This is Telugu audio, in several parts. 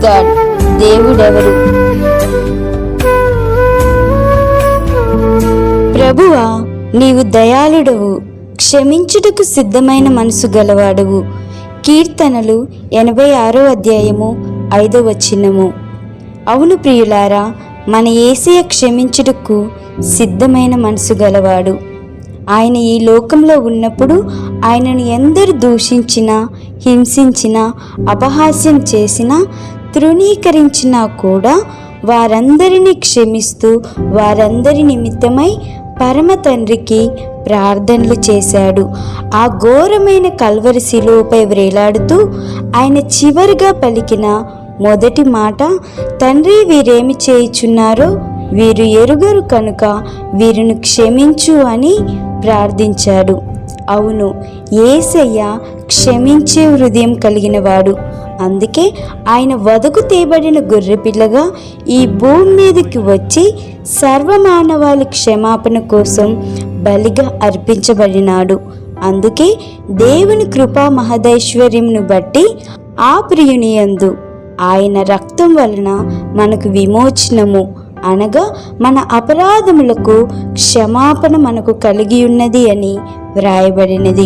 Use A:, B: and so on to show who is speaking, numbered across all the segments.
A: గాడ్. దేవుడెవరు? ప్రభువా, నీవు దయాళుడవు, క్షమించుటకు సిద్ధమైన మనసు గలవాడవు. కీర్తనలు 86వ అధ్యాయము 5వ వచనము. అవును ప్రియులారా, మన యేసయ్య క్షమించుటకు సిద్ధమైన మనసు గలవాడు. ఆయన ఈ లోకంలో ఉన్నప్పుడు ఆయనను ఎందరు దూషించినా, హింసించినా, అపహాస్యం చేసినా, తృణీకరించినా కూడా వారందరినీ క్షమిస్తూ వారందరి నిమిత్తమై పరమ తండ్రికి ప్రార్థనలు చేశాడు. ఆ ఘోరమైన కల్వరి శిలువపై వ్రేలాడుతూ ఆయన చివరిగా పలికిన మొదటి మాట, తండ్రి, వీరేమి చేయుచున్నారో వీరు ఎరుగరు కనుక వీరిని క్షమించు అని ప్రార్థించాడు. అవును, యేసయ్య క్షమించే హృదయం కలిగినవాడు. అందుకే ఆయన వదకు తేబడిన గొర్రెపిల్లగా ఈ భూమి మీదకి వచ్చి సర్వమానవాళి క్షమాపణ కోసం బలిగా అర్పించబడినాడు. అందుకే దేవుని కృపా మహదైశ్వర్యమును బట్టి ఆ ప్రియుని యందు ఆయన రక్తం వలన మనకు విమోచనము, అనగా మన అపరాధములకు క్షమాపణ మనకు కలిగి ఉన్నది అని వ్రాయబడినది.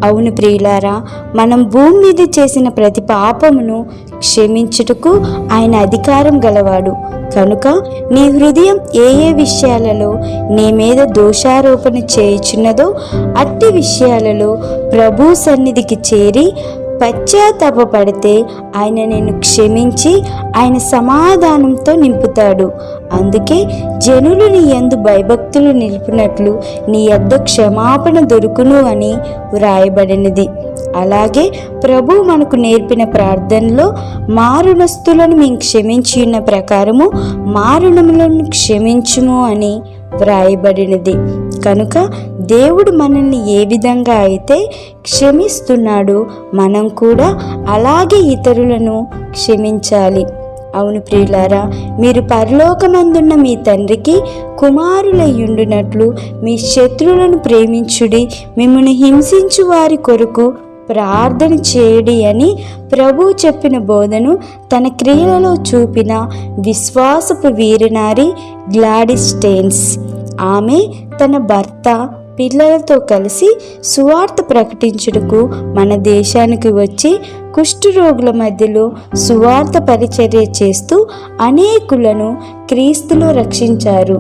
A: అవును ప్రియులారా, మనం భూమి మీద చేసిన ప్రతి పాపమును క్షమించుటకు ఆయన అధికారం గలవాడు. కనుక నీ హృదయం ఏ ఏ విషయాలలో నీ మీద దోషారోపణ చేయుచున్నదో అట్టి విషయాలలో ప్రభు సన్నిధికి చేరి పశ్చాత్తాపపడితే ఆయన నిన్ను క్షమించి ఆయన సమాధానంతో నింపుతాడు. అందుకే జనులు నీ యందు భయభక్తులు నిలిపినట్లు నీ యొద్ద క్షమాపణ దొరుకును అని వ్రాయబడినది. అలాగే ప్రభు మనకు నేర్పిన ప్రార్థనలో మారునస్తులను మేము క్షమించి ఉన్న ప్రకారము మారుణములను క్షమించుము అని వ్రాయబడినది. కనుక దేవుడు మనల్ని ఏ విధంగా అయితే క్షమిస్తున్నాడో మనం కూడా అలాగే ఇతరులను క్షమించాలి. అవును ప్రియులారా, మీరు పరలోకమందున్న మీ తండ్రికి కుమారులయ్యుండునట్లు మీ శత్రువులను ప్రేమించుడి, మిమ్మల్ని హింసించు వారి కొరకు ప్రార్థన చేయడి అని ప్రభు చెప్పిన బోధను తన క్రియలలో చూపిన విశ్వాసపు వీరనారి గ్లాడిస్ స్టెయిన్స్. ఆమె తన భర్త, పిల్లలతో కలిసి సువార్త ప్రకటించుటకు మన దేశానికి వచ్చి కుష్ఠరోగుల మధ్యలో సువార్త పరిచర్య చేస్తూ అనేకులను క్రీస్తులో రక్షించారు.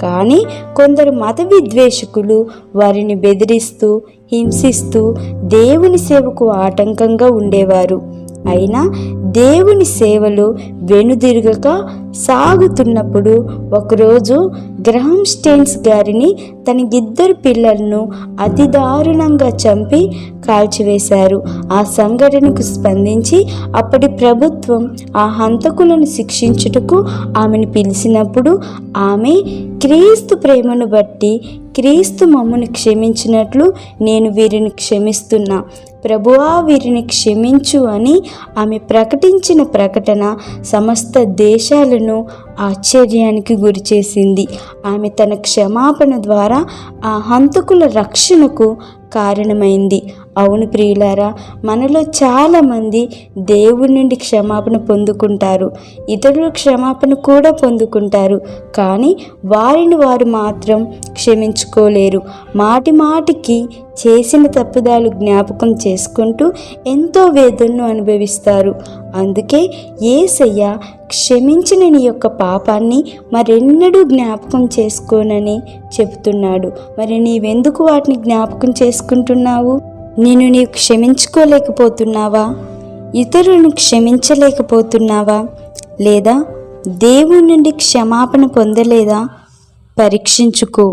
A: కానీ కొందరు మత విద్వేషకులు వారిని బెదిరిస్తూ, హింసిస్తూ దేవుని సేవకు ఆటంకంగా ఉండేవారు. అయినా దేవుని సేవలు వెనుదిరగక సాగుతున్నప్పుడు ఒకరోజు గ్రహం స్టెయిన్స్ గారిని తన ఇద్దరు పిల్లలను అతి దారుణంగా చంపి కాల్చివేశారు. ఆ సంఘటనకు స్పందించి అప్పటి ప్రభుత్వం ఆ హంతకులను శిక్షించుటకు ఆమెను పిలిచినప్పుడు ఆమె క్రీస్తు ప్రేమను బట్టి క్రీస్తు మమ్మను క్షమించినట్లు నేను వీరిని క్షమిస్తున్నా, ప్రభువా వీరిని క్షమించు అని ఆమె ప్రకటించిన ప్రకటన సమస్త దేశాలను ఆశ్చర్యానికి గురిచేసింది. ఆమె తన క్షమాపణ ద్వారా ఆ హంతకుల రక్షణకు కారణమైంది. అవును ప్రియులారా, మనలో చాలామంది దేవుడి నుండి క్షమాపణ పొందుకుంటారు, ఇతరుల క్షమాపణ కూడా పొందుకుంటారు. కానీ వారిని వారు మాత్రం క్షమించుకోలేరు. మాటి మాటికి చేసిన తప్పుదాలు జ్ఞాపకం చేసుకుంటూ ఎంతో వేదనను అనుభవిస్తారు. అందుకే యేసయ్య క్షమించిన నీ యొక్క పాపాన్ని మరెన్నడూ జ్ఞాపకం చేసుకోనని చెబుతున్నాడు. మరి నీవెందుకు వాటిని జ్ఞాపకం చేసుకుంటున్నావు? నీవు క్షమించుకోలేకపోతున్నావా? ఇతరులను క్షమించలేకపోతున్నావా? లేదా దేవుని నుండి క్షమాపణ పొందలేదా? పరీక్షించుకో.